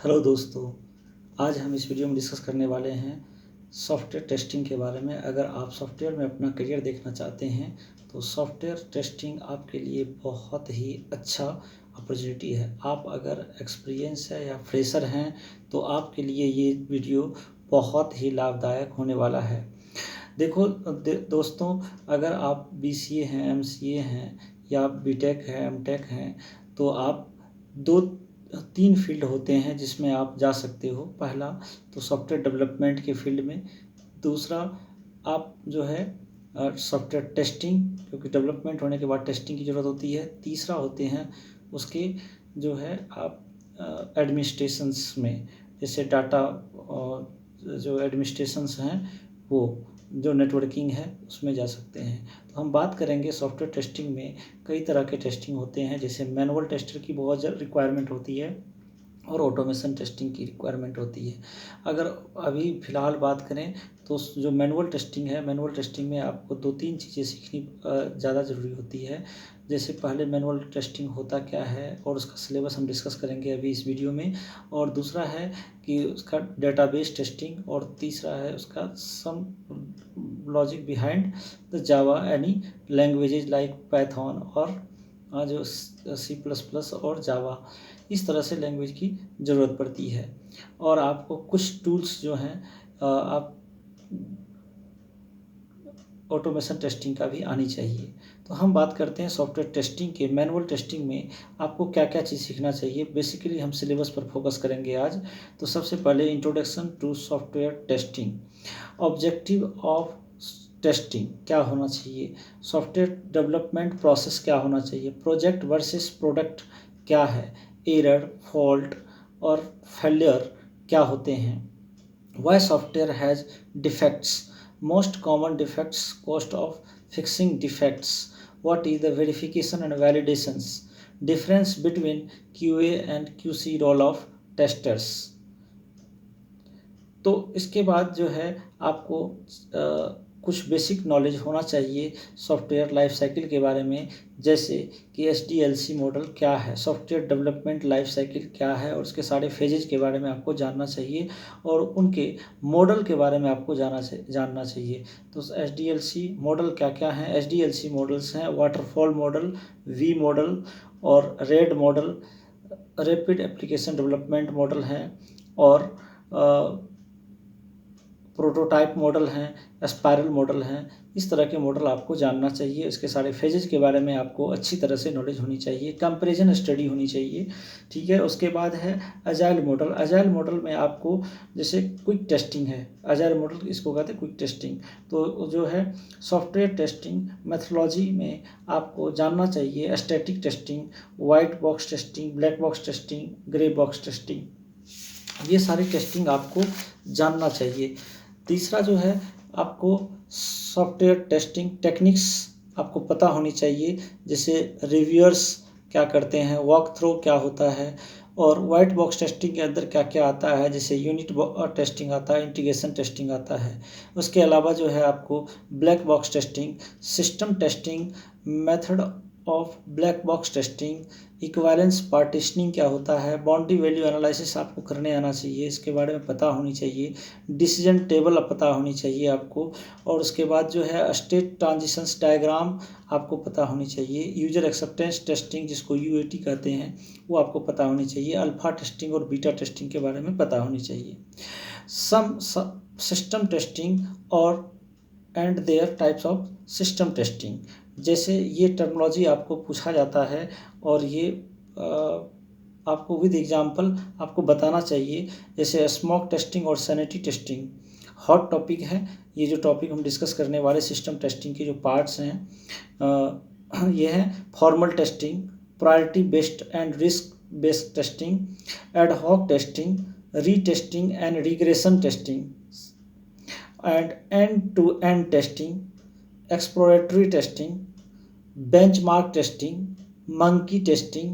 Hello दोस्तों, आज हम इस वीडियो में डिस्कस करने वाले हैं सॉफ्टवेयर टेस्टिंग के बारे में। अगर आप सॉफ्टवेयर में अपना करियर देखना चाहते हैं तो सॉफ्टवेयर टेस्टिंग आपके लिए बहुत ही अच्छा अपॉर्चुनिटी है। आप अगर एक्सपीरियंस है या फ्रेशर हैं तो आपके लिए ये वीडियो बहुत ही लाभदायक होने वाला है। देखो दोस्तों, अगर आप BCA हैं, MCA हैं या BTech है, MTech हैं तो आप दो तीन फील्ड होते हैं जिसमें आप जा सकते हो। पहला तो सॉफ्टवेयर डेवलपमेंट के फील्ड में, दूसरा आप जो है सॉफ्टवेयर टेस्टिंग, क्योंकि डेवलपमेंट होने के बाद टेस्टिंग की ज़रूरत होती है। तीसरा होते हैं उसके जो है आप एडमिनिस्ट्रेशंस में, जैसे डाटा जो एडमिनिस्ट्रेशंस हैं वो जो नेटवर्किंग है उसमें जा सकते हैं। तो हम बात करेंगे सॉफ्टवेयर टेस्टिंग में कई तरह के टेस्टिंग होते हैं, जैसे मैनुअल टेस्टर की बहुत रिक्वायरमेंट होती है और ऑटोमेशन टेस्टिंग की रिक्वायरमेंट होती है। अगर अभी फ़िलहाल बात करें तो जो मैनुअल टेस्टिंग है, मैनुअल टेस्टिंग में आपको दो तीन चीज़ें सीखनी ज़्यादा ज़रूरी होती है। जैसे पहले मैनुअल टेस्टिंग होता क्या है और उसका सिलेबस हम डिस्कस करेंगे अभी इस वीडियो में, और दूसरा है कि उसका डेटाबेस टेस्टिंग, और तीसरा है उसका some logic behind the Java any languages like Python और जो C++ और जावा, इस तरह से लैंग्वेज की ज़रूरत पड़ती है। और आपको कुछ टूल्स जो हैं आप ऑटोमेशन टेस्टिंग का भी आनी चाहिए। तो हम बात करते हैं सॉफ्टवेयर टेस्टिंग के। मैनुअल टेस्टिंग में आपको क्या क्या चीज़ सीखना चाहिए, बेसिकली हम सिलेबस पर फोकस करेंगे आज। तो सबसे पहले introduction to software testing, objective of testing क्या होना चाहिए, सॉफ्टवेयर डेवलपमेंट प्रोसेस क्या होना चाहिए, प्रोजेक्ट वर्सेस प्रोडक्ट क्या है, एरर, फॉल्ट और फेलियर क्या होते हैं, why software has defects, most common defects, cost of fixing defects, what is the verification and validations, difference between QA and QC role of testers। तो इसके बाद जो है आपको कुछ बेसिक नॉलेज होना चाहिए सॉफ्टवेयर लाइफ साइकिल के बारे में, जैसे कि SDLC मॉडल क्या है, सॉफ्टवेयर डेवलपमेंट लाइफ साइकिल क्या है, और उसके सारे फेजेज के बारे में आपको जानना चाहिए और उनके मॉडल के बारे में आपको जानना चाहिए। तो SDLC मॉडल क्या क्या हैं? SDLC मॉडल्स हैं वाटरफॉल मॉडल, V मॉडल और RAD model, rapid application development model हैं, और प्रोटोटाइप मॉडल हैं, स्पाइरल मॉडल हैं। इस तरह के मॉडल आपको जानना चाहिए। इसके सारे फेजेज के बारे में आपको अच्छी तरह से नॉलेज होनी चाहिए, कंपैरिजन स्टडी होनी चाहिए, ठीक है। उसके बाद है अजाइल मॉडल। अजाइल मॉडल में आपको जैसे क्विक टेस्टिंग है, अजाइल मॉडल इसको कहते हैं क्विक टेस्टिंग। तो जो है सॉफ्टवेयर टेस्टिंग मेथोडोलॉजी में आपको जानना चाहिए static testing, white box testing, black box testing, grey box testing, ये सारी टेस्टिंग आपको जानना चाहिए। तीसरा जो है आपको सॉफ्टवेयर टेस्टिंग टेक्निक्स आपको पता होनी चाहिए, जैसे रिव्यूअर्स क्या करते हैं, वॉक थ्रू क्या होता है, और वाइट बॉक्स टेस्टिंग के अंदर क्या क्या आता है, जैसे यूनिट टेस्टिंग आता है, इंटीग्रेशन टेस्टिंग आता है। उसके अलावा जो है आपको black box testing, system testing, method of black box testing, equivalence partitioning क्या होता है, बाउंड्री वैल्यू एनालिसिस आपको करने आना चाहिए, इसके बारे में पता होनी चाहिए, डिसीजन टेबल पता होनी चाहिए आपको, और उसके बाद जो है स्टेट ट्रांजिशंस डायग्राम आपको पता होनी चाहिए, यूजर एक्सेप्टेंस टेस्टिंग जिसको UAT कहते हैं वो आपको पता होनी चाहिए, अल्फा टेस्टिंग और बीटा टेस्टिंग के बारे में पता होनी चाहिए, सम सिस्टम टेस्टिंग और and there types of system testing, जैसे ये टर्मिनोलॉजी आपको पूछा जाता है और ये आपको विद एग्जांपल आपको बताना चाहिए, जैसे स्मोक टेस्टिंग और सैनिटी टेस्टिंग हॉट टॉपिक है। ये जो टॉपिक हम डिस्कस करने वाले सिस्टम टेस्टिंग के जो पार्ट्स हैं ये हैं formal testing, priority based and risk based testing, ad hoc testing, retesting and regression testing, and end-to-end testing, exploratory testing, benchmark testing, monkey testing,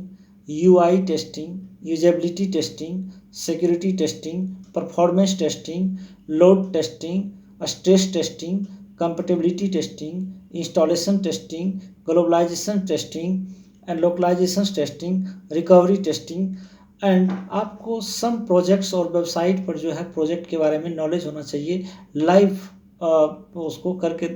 UI testing, usability testing, security testing, performance testing, load testing, stress testing, compatibility testing, installation testing, globalization testing and localization testing, recovery testing, and आपको सम projects और website पर जो है project के बारे में knowledge होना चाहिए, लाइव उसको करके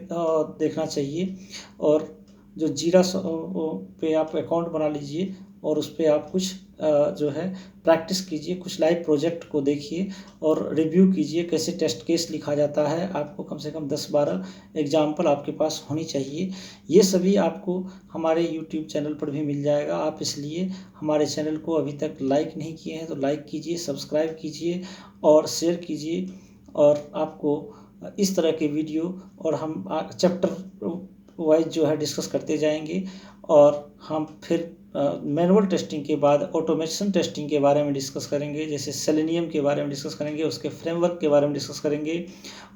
देखना चाहिए। और जो जीरा पे आप अकाउंट बना लीजिए और उस पर आप कुछ जो है प्रैक्टिस कीजिए, कुछ लाइव प्रोजेक्ट को देखिए और रिव्यू कीजिए कैसे टेस्ट केस लिखा जाता है। आपको कम से कम 10-12 एग्जाम्पल आपके पास होनी चाहिए। ये सभी आपको हमारे यूट्यूब चैनल पर भी मिल जाएगा। आप इसलिए हमारे चैनल को अभी तक लाइक नहीं किए हैं तो लाइक कीजिए, सब्सक्राइब कीजिए और शेयर कीजिए। और आपको इस तरह के वीडियो और हम चैप्टर वाइज जो है डिस्कस करते जाएंगे। और हम फिर मैनुअल टेस्टिंग के बाद ऑटोमेशन टेस्टिंग के बारे में डिस्कस करेंगे, जैसे सेलेनियम के बारे में डिस्कस करेंगे, उसके फ्रेमवर्क के बारे में डिस्कस करेंगे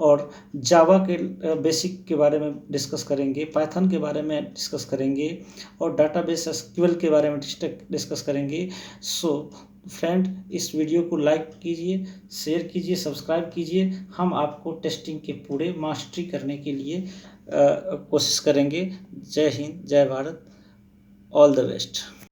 और जावा के बेसिक के बारे में डिस्कस करेंगे, पाइथन के बारे में डिस्कस करेंगे और डाटाबेस एसक्यूएल के बारे में डिस्कस करेंगे। सो फ्रेंड, इस वीडियो को लाइक कीजिए, शेयर कीजिए, सब्सक्राइब कीजिए। हम आपको टेस्टिंग के पूरे मास्टरी करने के लिए कोशिश करेंगे। जय हिंद, जय भारत, ऑल द बेस्ट।